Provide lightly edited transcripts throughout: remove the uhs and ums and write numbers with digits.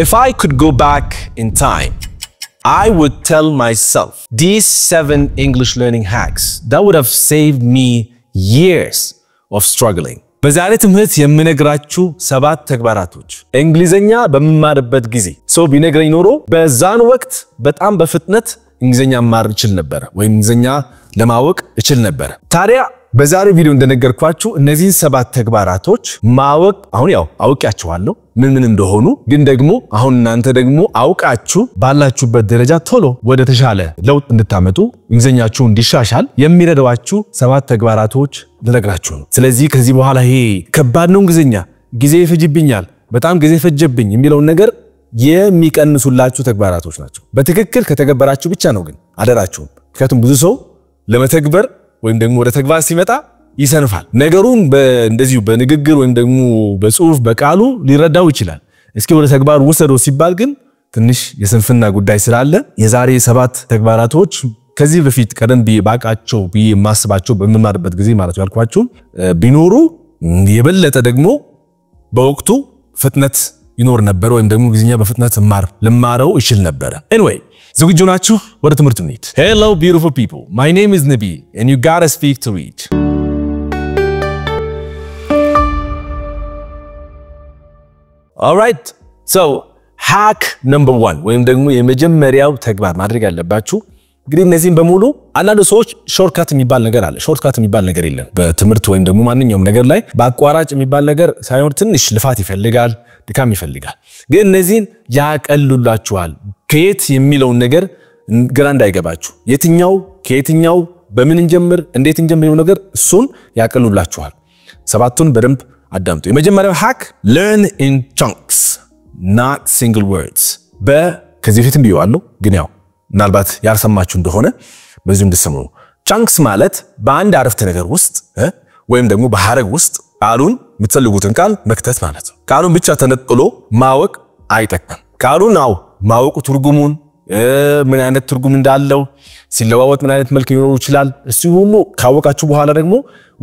If I could go back in time, I would tell myself these 7 English learning hacks that would have saved me years of struggling. በዛሬ ትምህርት የምነግራችሁ 7 ተግባራቶች እንግሊዘኛ በመማርበት ጊዜ ሰው ቢነግረኝ ኖሮ በዛን ወቅት በጣም በፍጥነት እንግሊዘኛ ማር ይችል ነበር ወይ እንግሊዘኛ ለማወቅ ይችል ነበር። ታዲያ በዛሬ ቪዲዮ እንደነገርኳችሁ እነዚህ 7 ተግባራቶች ማወቅ አሁን ያው አውቂያችኋለሁ ምን እንደሆኑ ግን ደግሞ አሁን እናንተ ደግሞ አውቃችሁ ባላችሁበት ደረጃ ቶሎ ወደ ተሻለ ለውጥ እንድታመጡ እንግሊዘኛችሁ እንዲሻሻል የሚረዳዋችሁ 7 ተግባራቶች ልነግራችሁ ነው። ስለዚህ ከዚህ በኋላ ይሄ ከባድ ነው እንግሊዘኛ ጊዜ ይፈጅብኛል በጣም ጊዜ ፈጀብኝ የሚለው ነገር የሚቀንሱላችሁ ተግባራቶች ናቸው። በትክክል ከተገበራችሁ ብቻ ነው ግን አደራችሁ። ምክንያቱም ብዙ ሰው ለመተግበር ወይም ደግሞ ወደ ተግባር ሲመጣ ይሰንፋል። ነገሩን እንደዚሁ በንግግር ወይም ደግሞ በጽሁፍ በቃሉ ሊረዳው ይችላል። እስኪ ወደ ተግባር ወሰደው ሲባል ግን ትንሽ የስንፍና ጉዳይ ስላለ የዛሬ 7 ተግባራቶች ከዚህ በፊት ቀደም ባቃቸው ማስባቸው በመማርበት ጊዜ ማለት ያልኳችሁ ቢኖሩ የበለጠ ደግሞ በወቅቱ ፍጥነት ይኖር ነበር ወይም ደግሞ እንግሊዘኛ በፍጥነት ልማረው ይችል ነበር። anyway ዝግጁ ናችሁ? ወደ ትምህርቱ እንሂድ። Hello beautiful people, my name is Nabi and you gotta speak to reach. Alright, so hack number 1 ወይም ደግሞ የመጀመሪያው ተግባር ማድረግ ያለባችሁ እንግዲህ እነዚህን በሙሉ አንዳንድ ሰዎች ሾርትካት የሚባል ነገር አለ። ሾርትካት የሚባል ነገር የለም በትምህርት ወይም ደግሞ ማንኛውም ነገር ላይ በአቋራጭ የሚባል ነገር ሳይሆን ትንሽ ልፋት ይፈልጋል ድካም ይፈልጋል። ግን እነዚህን ያቀሉላችኋል። ከየት የሚለውን ነገር ግራ እንዳይገባችሁ የትኛው ከየትኛው በምን እንጀምር እንዴት እንጀምር የሚለው ነገር እሱን ያቀሉላችኋል። 7ቱን በደንብ አዳምጡ። የመጀመሪያው hack learn in chunks not single words። ከዚህ በፊትም ብየዋለሁ ግን ያው ምናልባት ያልሰማችሁ እንደሆነ በዚሁ እንድትሰሙ። chunks ማለት በአንድ አረፍተ ነገር ውስጥ ወይም ደግሞ በሐረግ ውስጥ ቃሉን የምትፈልጉትን ቃል መክተት ማለት ነው። ቃሉን ብቻ ተነጥሎ ማወቅ አይጠቅምም። ቃሉን ማወቁ ትርጉሙን ምን አይነት ትርጉም እንዳለው ሲለዋወጥ ምን አይነት መልክ ሊኖረው ይችላል እሱ ሁሉ ካወቃችሁ በኋላ ደግሞ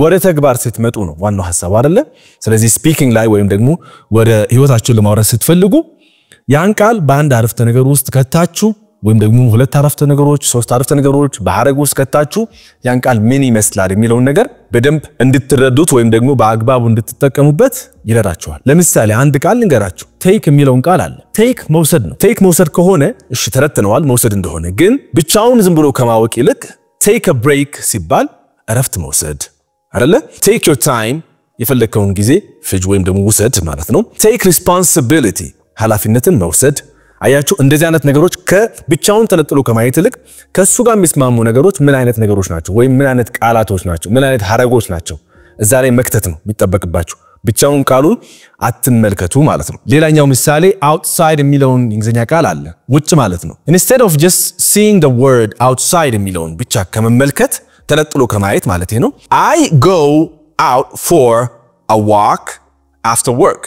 ወደ ተግባር ስትመጡ ነው ዋናው ሐሳብ አይደለ? ስለዚህ ስፒኪንግ ላይ ወይም ደግሞ ወደ ህይወታችሁ ለማውራት ስትፈልጉ ያን ቃል በአንድ አረፍተ ነገር ውስጥ ከታችሁ ወይም ደግሞ 2 አረፍተ ነገሮች 3 አረፍተ ነገሮች በሐረግ ውስጥ ከታችሁ ያን ቃል ምን ይመስላል የሚለው ነገር በደንብ እንድትረዱት ወይም ደግሞ በአግባቡ እንድትጠቀሙበት ይረዳችኋል። ለምሳሌ አንድ ቃል ልንገራችሁ። ቴክ የሚለውን ቃል አለ። ቴክ መውሰድ ነው። ቴክ መውሰድ ከሆነ እሺ ተረተነዋል መውሰድ እንደሆነ። ግን ብቻውን ዝም ብሎ ከማወቅ ይልቅ ቴክ a break ሲባል እረፍት መውሰድ አይደለ? ቴክ your time የፈለከውን ጊዜ ፍጅ ወይም ደግሞ ውሰድ ማለት ነው። ቴክ responsibility ኃላፊነትን መውሰድ። አያችሁ እንደዚህ አይነት ነገሮች ከብቻውን ተነጥሎ ከማየት ይልቅ ከሱ ጋር የሚስማሙ ነገሮች ምን አይነት ነገሮች ናቸው ወይም ምን አይነት ቃላቶች ናቸው ምን አይነት ሐረጎች ናቸው እዛ ላይ መክተት ነው የሚጠበቅባችሁ። ብቻውን ቃሉን አትመልከቱ ማለት ነው። ሌላኛው ምሳሌ outside የሚለውን እንግሊዘኛ ቃል አለ ውጭ ማለት ነው። instead of just seeing the word outside የሚለውን ብቻ ከመመልከት ተነጥሎ ከማየት ማለት ነው I go out for a walk after work.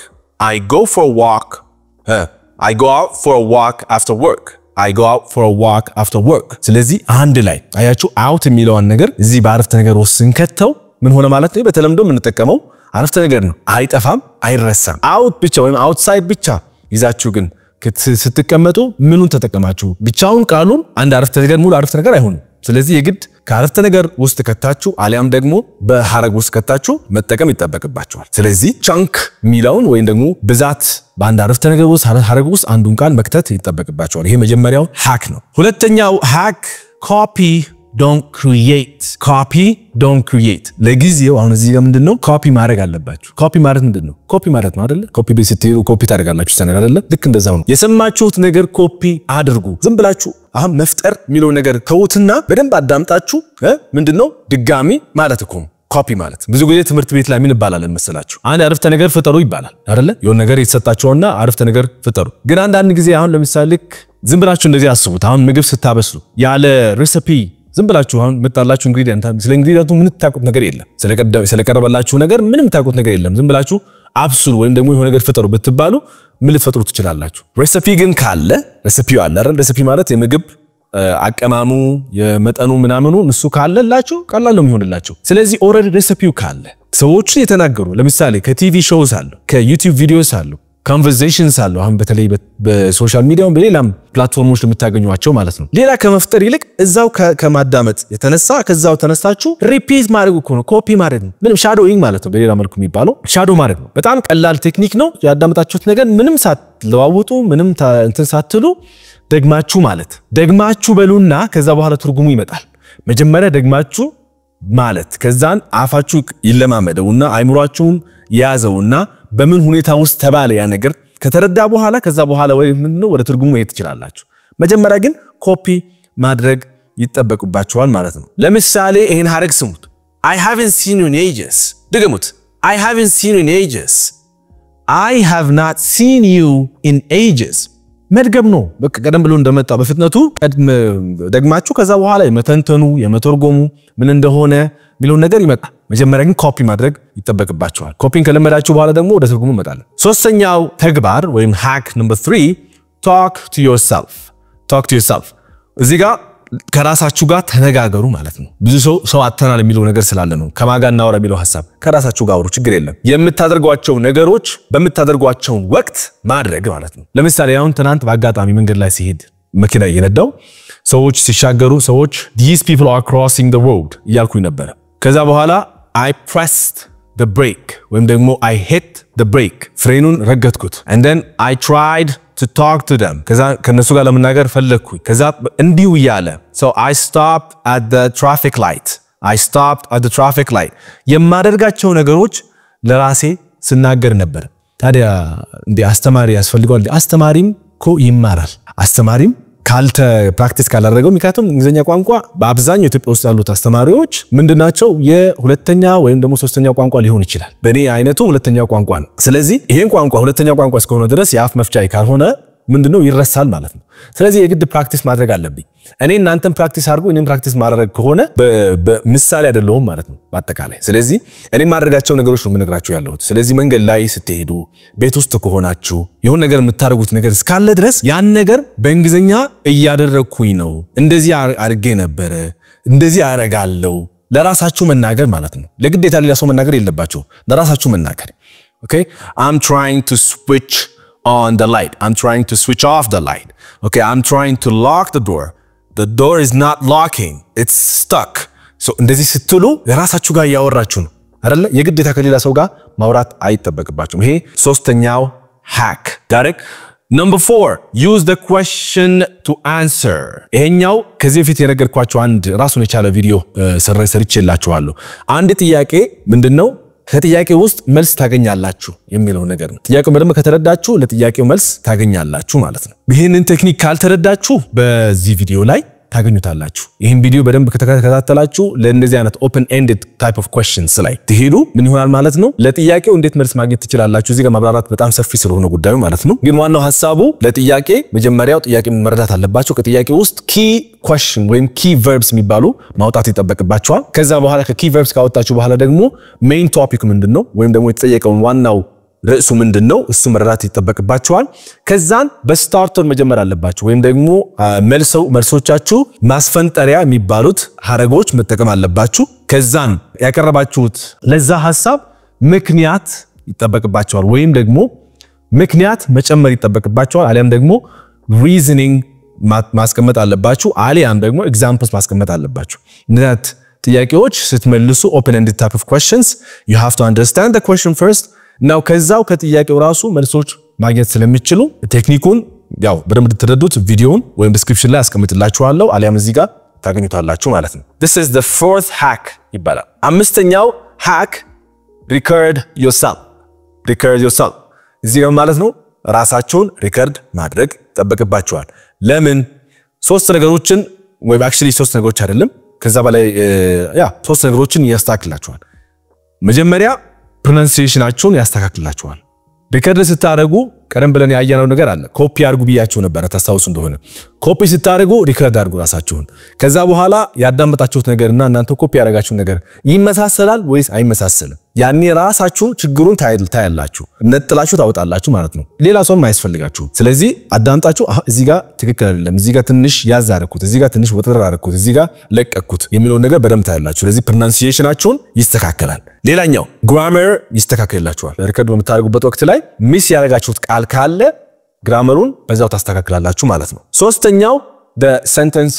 I go for a walk I go out for a walk after work. I go out for a walk after work. ስለዚህ አንድ ላይ አያችሁ out የሚለውን ነገር እዚህ በአረፍተ ነገር ውስጥ ስንከተው ምን ሆነ ማለት ነው? በተለምዶ የምንጠቀመው አረፍተ ነገር ነው። አይጠፋም አይረሳም። out ብቻ ወይም outside ብቻ ይዛችሁ ግን ስትቀመጡ ምኑን ተጠቀማችሁ? ብቻውን ቃሉን አንድ አረፍተ ነገር ሙሉ አረፍተ ነገር አይሆንም። ስለዚህ የግድ ከአረፍተ ነገር ውስጥ ከታችሁ አሊያም ደግሞ በሐረግ ውስጥ ከታችሁ መጠቀም ይጠበቅባችኋል። ስለዚህ chunk የሚለውን ወይም ደግሞ ብዛት በአንድ አረፍተ ነገር ውስጥ ሐረግ ውስጥ አንዱን ቃል መክተት ይጠበቅባችኋል። ይሄ መጀመሪያው hack ነው። ሁለተኛው hack copy don't create. copy don't create። ለጊዜው አሁን እዚህ ጋር ምንድነው ኮፒ ማድረግ አለባችሁ። ኮፒ ማለት ምንድነው? ኮፒ ማለት ነው አይደለ? ኮፒ በስትይሩ ኮፒ ታደርጋላችሁ ሰነድ አይደለ? ልክ እንደዛው ነው። የሰማችሁት ነገር ኮፒ አድርጉ። ዝም ብላችሁ አሁን መፍጠር የሚለው ነገር ተውትና በደንብ አዳምጣችሁ ምንድነው ድጋሚ ማለት እኮ ኮፒ ማለት። ብዙ ጊዜ ትምህርት ቤት ላይ ምን ይባላል መሰላችሁ? አንድ አረፍተ ነገር ፍጠሩ ይባላል አይደለ? የሆነ ነገር የተሰጣችሁና አረፍተ ነገር ፍጠሩ። ግን አንዳንድ ጊዜ አሁን ለምሳሌ ዝም ብላችሁ እንደዚህ አስቡት። አሁን ምግብ ስታበስሉ ያለ ሬሲፒ ዝም ብላችሁ አሁን መጣላችሁ ኢንግሪዲየንት ስለ ኢንግሪዲየንቱ ምን ታውቁት ነገር የለም። ስለቀረበላችሁ ነገር ምንም ታውቁት ነገር የለም። ዝም ብላችሁ አብስሉ ወይም ደግሞ የሆነ ነገር ፍጠሩ ብትባሉ ምን ልትፈጥሩ ትችላላችሁ? ሬሲፒ ግን ካለ ሬሲፒው አለ አይደል? ሬሲፒ ማለት የምግብ አቀማሙ የመጠኑ ምናምኑ እሱ ካለላችሁ ቀላል ነው የሚሆንላችሁ። ስለዚህ ኦሬዲ ሬሲፒው ካለ ሰዎች የተናገሩ ለምሳሌ ከቲቪ ሾውስ አሉ ከዩቲዩብ ቪዲዮስ አሉ conversations አሉ አሁን በተለይ በሶሻል ሚዲያው በሌላም ፕላትፎርሞች ለምታገኙዋቸው ማለት ነው ሌላ ከመፍጠር ይልቅ እዛው ከማዳመጥ የተነሳ ከዛው ተነሳችሁ ሪፒት ማድረግ እኮ ነው ኮፒ ማድረግ ነው ምንም ሻዶዊንግ ማለት ነው በሌላ መልኩ የሚባለው ሻዶ ማድረግ ነው በጣም ቀላል ቴክኒክ ነው ያዳመጣችሁት ነገር ምንም ሳትለዋውጡ ምንም እንትን ሳትሉ ደግማችሁ ማለት ደግማችሁ በሉና ከዛ በኋላ ትርጉሙ ይመጣል መጀመሪያ ደግማችሁ ማለት ከዛን አፋችሁ ይለማመደውና አይምሯችሁን ያዘውና በምን ሁኔታ ውስጥ ተባለ ያ ነገር ከተረዳ በኋላ ከዛ በኋላ ምንድነው ወደ ትርጉሙ ይሄድ ይችላልላችሁ መጀመሪያ ግን ኮፒ ማድረግ ይተበቁባችኋል ማለት ነው ለምሳሌ ይሄን ሐረግ ስሙት I haven't seen you in ages ድገሙት I haven't seen you in ages I have not seen you in ages መድገም ነው በቃ ቀደም ብሎ እንደመጣ በፍጥነቱ ደግማችሁ ከዛ በኋላ የመተንተኑ የመተርጎሙ ምን እንደሆነ ሚለው ነገር ይመጣ መጀመሪያ ግን ኮፒ ማድረግ ይተበቅባችኋል ኮፒን ከለመዳችሁ በኋላ ደግሞ ወደ ትርጉሙ መጣለ ሶስተኛው ተግባር ወይም hack number 3 talk to yourself እዚህ ጋር ከራሳችሁ ጋር ተነጋገሩ ማለት ነው ብዙ ሰው አተናል የሚለው ነገር ስላለ ነው ከማጋ እናወራ የሚለው ሐሳብ ከራሳችሁ ጋር አውሩ ችግር የለም የምታደርጓቸው ነገሮች በምታደርጓቸው ወቅት ማድረግ ማለት ነው ለምሳሌ አሁን ትናንት በአጋጣሚ መንገድ ላይ ሲሄድ መኪና እየነዳው ሰዎች ሲሻገሩ ሰዎች these people are crossing the road እያልኩኝ ነበር ከዛ በኋላ I pressed the brake ወይም ደግሞ I hit the brake ፍሬኑን ረገጥኩት and then I tried to talk to them ከዛ ከነሱ ጋር ለመናገር ፈለኩኝ ከዛ እንዲሁ ይያለ so I stopped at the traffic light የማደርጋቸው ነገሮች ለራሴ ስናገር ነበር ታዲያ እንዴ አስተማሪ ያስፈልጋል አስተማሪም ኮ ይማራል አስተማሪም ካልተ ፕራክቲስ ካላደረገው ምክንያቱም እንግሊዘኛ ቋንቋ በአብዛኛው ኢትዮጵያ ውስጥ ያሉት አስተማሪዎች ምንድናቸው የሁለተኛ ወይም ደግሞ ሶስተኛ ቋንቋ ሊሆን ይችላል በኔ አይነቱ ሁለተኛ ቋንቋ ነው ስለዚህ ይሄን ቋንቋ ሁለተኛ ቋንቋ እስከሆነ ድረስ የአፍ መፍቻ ካልሆነ ምንድነው ይረሳል ማለት ነው ስለዚህ የግድ ፕራክቲስ ማድረግ አለብኝ እኔ እናንተም ፕራክቲስ አድርጉ እኔም ፕራክቲስ ማድረግ ከሆነ በምሳሌ አይደለም ማለት ነው በአጠቃላይ ስለዚህ እኔ ማድረጋቸው ነገሮች ነው ምነግራችሁ ያለሁት ስለዚህ መንገድ ላይ ስትሄዱ ቤት ውስጥ ከሆናችሁ የሆነ ነገር የምታደርጉት ነገር እስካለ ድረስ ያን ነገር በእንግሊዘኛ እያደረኩኝ ነው እንደዚህ አድርጌ ነበር እንደዚህ አረጋለው ለራሳችሁ መናገር ማለት ነው ለግዴታ ሌላ ሰው መናገር የለባችሁ ለራሳችሁ መናገር okay I'm trying to switch on the light I'm trying to switch off the light okay I'm trying to lock the door is not locking it's stuck so እንደዚህ ስትሉ ለራሳችሁ ጋር ያወራችሁ ነው አይደለ የግዴታ ከሌላ ሰው ጋር ማውራት አይተበቅባችሁም ይሄ ሶስተኛው hack ዳይሬክት number 4 use the question to answer ይሄኛው ከዚህ በፊት የነገርኳችሁ አንድ ራሱን የቻለ ቪዲዮ ሰርቼላችኋለሁ አንድ ጥያቄ ምንድነው ከጥያቄው ውስጥ መልስ ታገኛላችሁ የሚለው ነገር ነው ጥያቄው በደንብ ከተረዳችሁ ለጥያቄው መልስ ታገኛላችሁ ማለት ነው ይሄንን ቴክኒክ ካልተረዳችሁ በዚህ ቪዲዮ ላይ ታገኙታላችሁ ይሄን ቪዲዮ በደንብ ከተከታተላችሁ ለእንደዚህ አይነት ኦፕን ኤንድድ ታይፕ ኦፍ ኳስችንስ ላይ ትሄዱ ምን ይሆናል ማለት ነው ለጥያቄው እንዴት መልስ ማግኘት ትችላላችሁ እዚህ ጋር ማብራራት በጣም ሰፊ ስለሆነ ጉዳዩ ማለት ነው ግን ዋናው ሐሳቡ ለጥያቄ መጀመሪያው ጥያቄ መረዳት አለባችሁ ከጥያቄው ውስጥ ኪ question ወይም ኪ verbs የሚባሉ ማውጣት ይተበቅባችኋል ከዛ በኋላ ከኪ verbs ካወጣችሁ በኋላ ደግሞ ሜን ቶፒክ ምንድነው ወይም ደግሞ የተጠየቀው ዋናው ርዕሱ ምንድነው እሱ መረዳት ይተበቅባችኋል ከዛን በስታርተር መጀመር አለባችሁ ወይም ደግሞ መልሶቻችሁ ማስፈንጠሪያ የሚባሉት ሐረጎች መጠቀም አለባችሁ ከዛን ያቀረባችሁት ለዛ ሐሳብ ምክንያት ይተበቅባችኋል ወይም ደግሞ ምክንያት መጨመር ይተበቅባችኋል አሊያም ደግሞ reasoning ማስቀመጥ አለባችሁ አሊያም ደግሞ examples ማስቀመጥ አለባችሁ እነዚህ ጥያቄዎች ስትመልሱ open ended type of questions you have to understand the question first now ከዛው ከጥያቄው ራሱ መልሶች ማግኘት ስለሚችሉ ቴክኒኩን ያው በደንብ ተረዱት ቪዲዮውን ወይም ዲስክሪፕሽን ላይ አስቀምጥላችኋለሁ አሊያም እዚህ ጋር ታገኙታላችሁ ማለት ነው this is the fourth hack ይባላል አምስተኛው hack record yourself እዚህ ጋር ማለት ነው ራሳችሁን ሪከርድ ማድረግ ተጠበቅባችኋል ለምን ሶስት ነገሮችን ወይ actually ሶስት ነገሮች አይደለም ከዛ በላይ ሶስት ነገሮችን ያስተካክላችኋል መጀመሪያ pronunciationአችሁን ያስተካክላችኋል ሪከርድ ስታደርጉ ቀደም ብለን ያያነው ነገር አለ ኮፒ አድርጉ ብያችሁ ነበር ታስታውሱ እንደሆነ ኮፒ ስታደርጉ ሪከርድ አድርጉ ራሳችሁን ከዛ በኋላ ያዳመጣችሁት ነገርና እናንተ ኮፒ ያደረጋችሁት ነገር ይመሳሰላል ወይስ አይመሳሰልም ያኔ ራሳችሁ ችግሩን ታያላችሁ ነጥላችሁ ታወጣላችሁ ማለት ነው ሌላ ሰው ማይስፈልጋችሁ ስለዚህ አዳምጣችሁ እዚህ ጋር ትክክል አይደለም እዚህ ጋር ትንሽ ያዛረኩት እዚህ ጋር ትንሽ ወጥራ አረኩት እዚህ ጋር ለቀኩት የሚለው ነገር በደም ታያላችሁ ስለዚህ pronunciationአችሁን ይስተካከላል ሌላኛው grammar ይስተካከላችኋል ሪከርድ በመታረጉበት ወቅት ላይ ሚስ ያረጋችሁት ቃል ካለ ግራመሩን በዛው ታስተካክላላችሁ ማለት ነው ሶስተኛው the sentence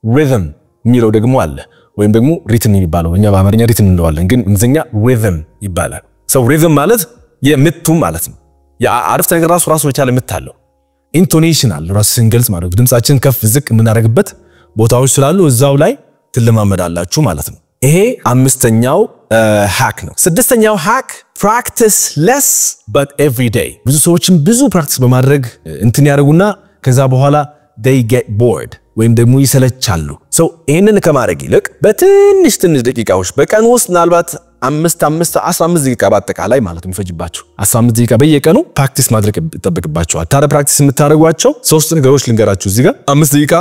rhythm የሚለው ደግሞ አለ ወይም ደግሞ ሪትም የሚባለው እኛ በአማርኛ ሪትም እንለዋለን ግን እንግሊዝኛ rhythm ይባላል so rhythm ማለት የምቱ ማለት ነው የአረፍተ ነገር ራሱ የቻለ ምት አለው intonation አለ ራሱ ስንገልጽ ማለት ነው ድምጻችን ከፍ ዝቅ የምናደርግበት ቦታዎች ስላሉ እዛው ላይ ትለማመዳላችሁ ማለት ነው ይሄ አምስተኛው ሃክ ነው ስድስተኛው ሃክ practice less but every day ብዙ ሰዎችን ብዙ ፕራክቲስ በማድረግ እንትን ያደርጉና ከዛ በኋላ they get bored ወይም ደግሞ ይሰለቻሉ so ይሄንን ከማድረግ ይልቅ በትንሽ ደቂቃዎች በቀን ውስጥ ምናልባት 15 ደቂቃ በአጠቃላይ ማለት ነው የሚፈጅባችሁ 15 ደቂቃ በየቀኑ ፕራክቲስ ማድረግ ይጠበቅባችኋል ታዲያ ፕራክቲስ የምታደርጓቸው ሶስት ነገሮች ልንገራችሁ እዚህ ጋር 5 ደቂቃ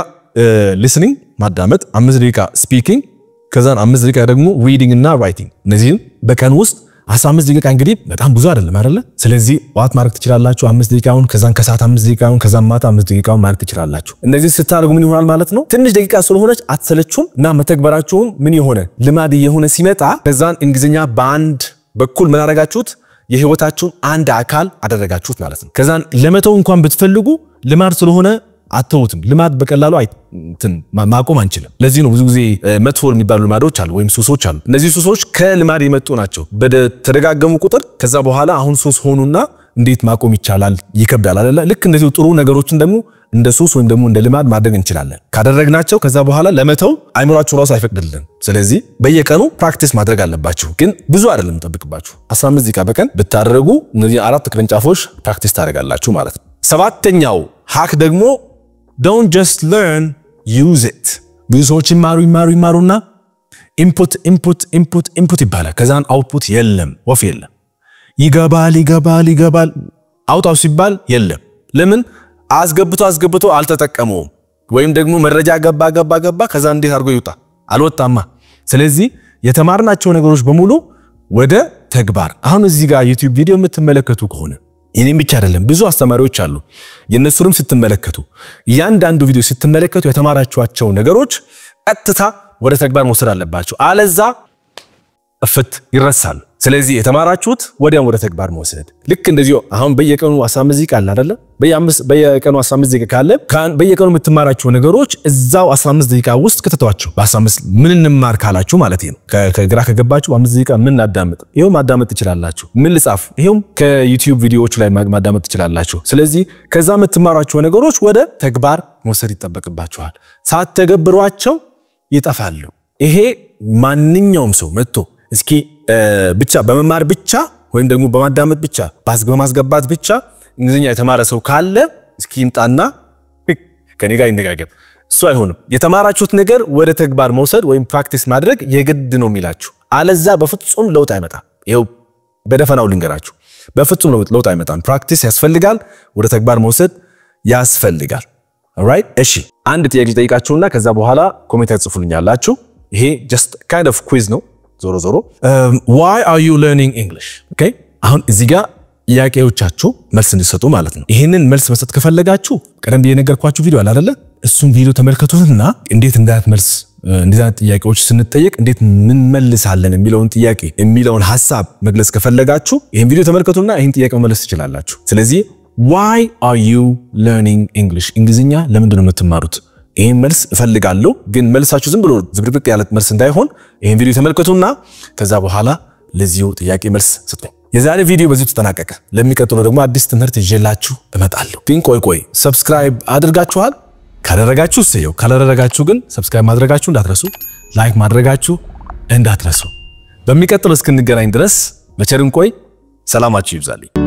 listening ማዳመጥ 5 ደቂቃ speaking ከዛን 5 ደቂቃ ደግሞ reading እና writing እነዚህን በቀን ውስጥ 15 ደቂቃ እንግዲህ በጣም ብዙ አይደለም አይደለ ስለዚህ ዋት ማድረግ ትችላላችሁ 5 ደቂቃውን ከዛን ከሰዓት 5 ደቂቃውን ከዛን ማታ 5 ደቂቃውን ማድረግ ትችላላችሁ እነዚህ ስታደርጉ ምን ይሆናል ማለት ነው ትንሽ ደቂቃ ስለሆነች አትሰለቹም እና መተግበራችሁም ምን ይሆነ ልማድ የሆነ ሲመጣ ከዛን እንግሊዝኛ ባንድ በኩል ምን አደረጋችሁት የህይወታችሁን አንድ አካል አደረጋችሁት ማለት ነው ከዛን ለመተው እንኳን ብትፈልጉ ልማድ ስለሆነ አተውትም ልማድ በቀላሉ ማቆም አንችልም ለዚህ ነው ብዙ ጊዜ መጥፎ የሚባሉ ልማዶች አሉ ወይም ሱሶች አሉ እነዚህ ሱሶች ከልማድ የመጡ ናቸው በተደጋገሙ ቁጥር ከዛ በኋላ አሁን ሱስ ሆኑና እንዴት ማቆም ይቻላል ይከብዳል አይደል ልክ እንደዚህ ጥሩ ነገሮችን ደግሞ እንደ ሱስ ወይም ደግሞ እንደ ልማድ ማድረግ እንችላለን ካደረግናቸው ከዛ በኋላ ለመተው አይምሮአችሁ ራሱ አይፈቅድልን ስለዚህ በየቀኑ ፕራክቲስ ማድረግ አለባችሁ ግን ብዙ አይደለም ተጠብቅባችሁ 15 ደቂቃ በቀን ብታደርጉ እነዚህ አራት ቅርንጫፎች ፕራክቲስ ታደርጋላችሁ ማለት ነው ሰባተኛው ሃክ ደግሞ don't just learn use it ብዙ ሰዎች ይማሩና input ይባላል ከዛን output የለም ወፍ የለም ይገባል አውጣው ሲባል የለም ለምን አስገብቶ አልተጠቀመውም ወይም ደግሞ መረጃ ገባ ከዛ እንዴት አድርጎ ይውጣ አልወጣማ ስለዚህ የተማርናቸው ነገሮች በሙሉ ወደ ተግባር አሁን እዚህ ጋር YouTube ቪዲዮ የምትመለከቱ ከሆነ የኔም ብቻ አይደለም ብዙ አስተማሪዎች አሉ የነሱንም ስትመለከቱ ያንዳንዱ ቪዲዮ ስትመለከቱ የተማራችኋቸው ነገሮች ቀጥታ ወደ ተግባር መውሰድ አለባችሁ አለዛ እፍት ይረሳል ስለዚህ የተማራችሁት ወዲያው ወደ ተግባር መውሰድ ልክ እንደዚህ አሁን በየቀኑ 15 ደቂቃ አለ አይደለ በየቀኑ 15 ደቂቃ ካለ በየቀኑ የምትማራችሁ ነገሮች እዛው 15 ደቂቃ ውስጥ ከተቷቸው በ15 ምን እንማር ካላችሁ ማለት ነው ከግራ ከገባችሁ 5 ደቂቃ ምን አዳምጥ ይሄው ማዳመጥ ትችላላችሁ ምን ልጻፍ ይሄው ከዩቲዩብ ቪዲዮዎች ላይ ማዳመጥ ትችላላችሁ ስለዚህ ከዛ የምትማራችሁ ነገሮች ወደ ተግባር መውሰድ ይጠበቅባችኋል ሳትተገብሯቸው ይጠፋሉ ይሄ ማንኛውም ሰው መጥቶ እስኪ ብቻ በመማር ብቻ ወይም ደግሞ በማዳመጥ ብቻ በማስገባት ብቻ እንግሊዝኛ የተማረ ሰው ካለ እስኪ ይምጣና ከኔ ጋር ይነጋገር እሱ አይሆንም የተማራችሁት ነገር ወደ ተግባር መውሰድ ወይም ፕራክቲስ ማድረግ የግድ ነው የሚላችሁ አለዛ በፍጹም ለውጥ አይመጣም ይሄው በደፈናው ልንገራችሁ በፍጹም ለውጥ አይመጣም ፕራክቲስ ያስፈልጋል ወደ ተግባር መውሰድ ያስፈልጋል alright እሺ አንድ ጥያቄ ጠይቃችሁና ከዛ በኋላ ኮሜንት ጽፉልኛላችሁ ይሄ just kind of quiz ነው ዞሮ why are you learning English okay አሁን እዚህ ጋር ጥያቄዎቻችሁ መልስ እንድትሰጡ ማለት ነው ይሄንን መልስ መስጠት ከፈለጋችሁ ቀደም በየነገርኳችሁ ቪዲዮ አለ አይደለ እሱን ቪዲዮ ተመልከቱትና እንዴት እንዳት መልስ እንዴት ጥያቄዎች ስንጠየቅ እንዴት ምን መልሳለን የሚለውን ሐሳብ መግለጽ ከፈለጋችሁ ይሄን ቪዲዮ ተመልከቱና ይሄን ጥያቄ መመለስ ትችላላችሁ ስለዚህ why are you learning English እንግሊዝኛ ለምንድን ነው የምትማሩት ይሄን መልስ እፈልጋለሁ ግን መልሳችሁ ዝም ብሎ ዝብርቅርቅ ያለ መልስ እንዳይሆን ይሄን ቪዲዮ ተመልከቱና ከዛ በኋላ ለዚሁ ጥያቄ መልስ ስጡ የዛሬ ቪዲዮ በዚህ ተጠናቀቀ ለሚቀጥለው ደግሞ አዲስ ትምህርት ይዤላችሁ እመጣለሁ ግን ቆይ ሰብስክራይብ አድርጋችኋል ካላደረጋችሁ ሰየው ካላደረጋችሁ ግን ሰብስክራይብ ማድረጋችሁ እንዳትረሱ ላይክ ማድረጋችሁ እንዳትረሱ በሚቀጥለው እስክንገናኝ ድረስ በቸርን ቆይ ሰላማችሁ ይብዛልኝ